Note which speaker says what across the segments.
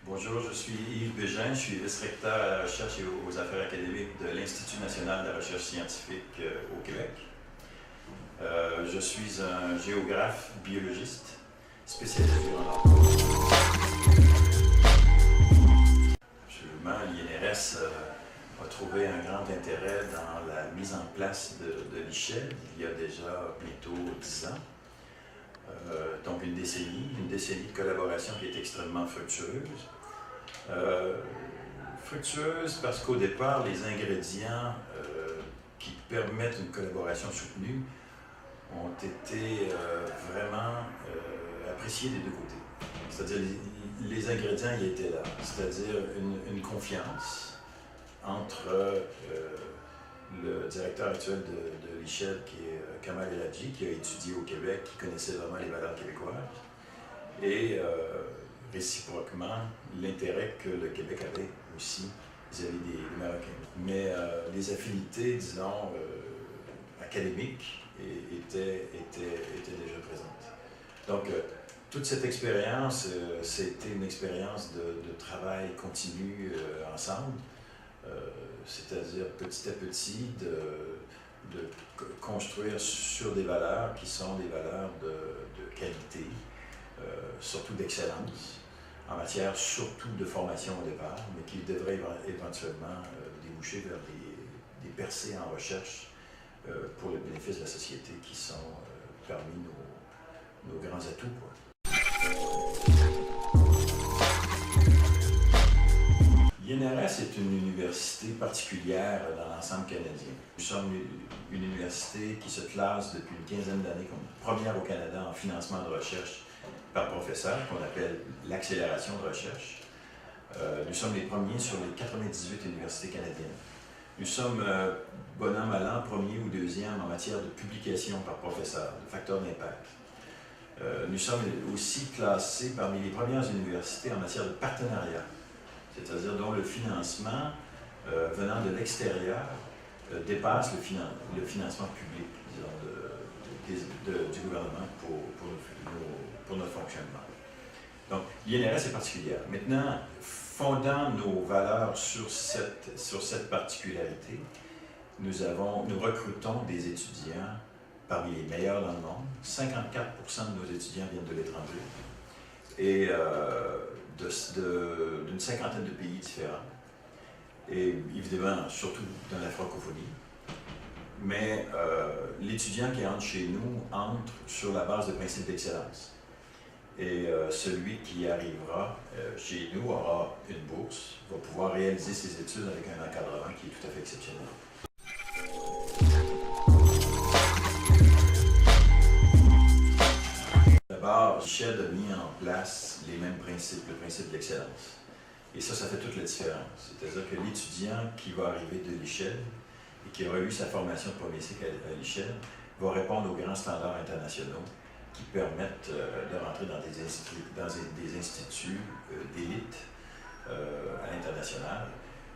Speaker 1: Bonjour, je suis Yves Bégin, je suis vice-recteur à la recherche et aux affaires académiques de l'Institut national de la recherche scientifique au Québec. Je suis un géographe biologiste spécialisé en emploi. Absolument, l'INRS a trouvé un grand intérêt dans la mise en place de l'ICHED il y a déjà bientôt 10 ans. Donc une décennie de collaboration qui est extrêmement fructueuse. Fructueuse parce qu'au départ, les ingrédients qui permettent une collaboration soutenue ont été vraiment appréciés des deux côtés. C'est-à-dire les ingrédients y étaient là, c'est-à-dire une confiance entre le directeur actuel de l'ICHED, qui est Kamal El-Hadji, qui a étudié au Québec, qui connaissait vraiment les valeurs québécoises, et réciproquement l'intérêt que le Québec avait aussi vis-à-vis des Marocains. Mais les affinités, disons, académiques étaient déjà présentes. Donc, toute cette expérience, c'était une expérience de travail continu ensemble, c'est-à-dire petit à petit de construire sur des valeurs qui sont des valeurs de qualité, surtout d'excellence, en matière surtout de formation au départ, mais qui devraient éventuellement déboucher vers des percées en recherche pour le bénéfice de la société qui sont parmi nos grands atouts, quoi. L'INRS est une université particulière dans l'ensemble canadien. Nous sommes une université qui se classe depuis une quinzaine d'années comme première au Canada en financement de recherche par professeur, qu'on appelle l'accélération de recherche. Nous sommes les premiers sur les 98 universités canadiennes. Nous sommes, bon an, mal an, premier ou deuxième en matière de publication par professeur, de facteur d'impact. Nous sommes aussi classés parmi les premières universités en matière de partenariat, c'est-à-dire dont le financement venant de l'extérieur dépasse le financement public, disons, du gouvernement pour notre fonctionnement. Donc, l'INRS est particulière. Maintenant, fondant nos valeurs sur cette particularité, nous recrutons des étudiants parmi les meilleurs dans le monde. 54% de nos étudiants viennent de l'étranger et d'une cinquantaine de pays différents. Et évidemment, surtout dans la francophonie. Mais l'étudiant qui entre chez nous entre sur la base de principes d'excellence. Et celui qui arrivera chez nous aura une bourse, va pouvoir réaliser ses études avec un encadrement qui est tout à fait exceptionnel. D'abord, l'ICHED a mis en place les mêmes principes, le principe d'excellence. Et ça fait toute la différence. C'est-à-dire que l'étudiant qui va arriver de l'ICHED et qui aura eu sa formation de premier cycle à l'ICHED va répondre aux grands standards internationaux qui permettent de rentrer dans des instituts d'élite à l'international.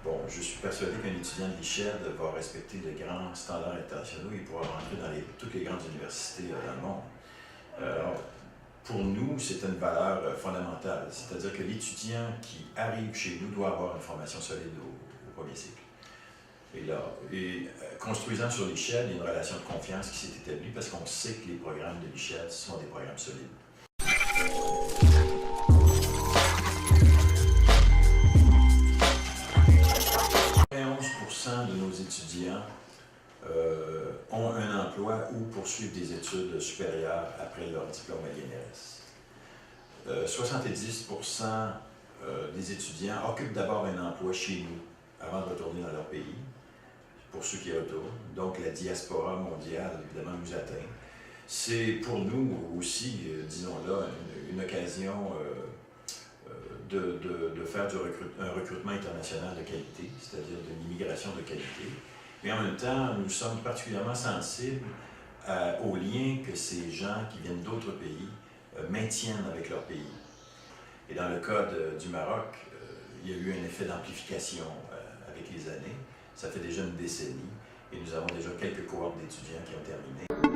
Speaker 1: Bon, je suis persuadé qu'un étudiant de l'ICHED va respecter les grands standards internationaux et pourra rentrer dans toutes les grandes universités dans le monde. Pour nous, c'est une valeur fondamentale, c'est-à-dire que l'étudiant qui arrive chez nous doit avoir une formation solide au premier cycle. Et construisant sur l'ICHED, il y a une relation de confiance qui s'est établie parce qu'on sait que les programmes de l'ICHED sont des programmes solides. 91% de nos étudiants ont un emploi ou poursuivent des études supérieures après leur diplôme à l'INRS. 70% des étudiants occupent d'abord un emploi chez nous avant de retourner dans leur pays, pour ceux qui retournent. Donc la diaspora mondiale, évidemment, nous atteint. C'est pour nous aussi, disons-le, une occasion de faire un recrutement international de qualité, c'est-à-dire d'une immigration de qualité. Mais en même temps, nous sommes particulièrement sensibles aux liens que ces gens qui viennent d'autres pays maintiennent avec leur pays. Et dans le cas du Maroc, il y a eu un effet d'amplification avec les années. Ça fait déjà une décennie. et nous avons déjà quelques cohortes d'étudiants qui ont terminé.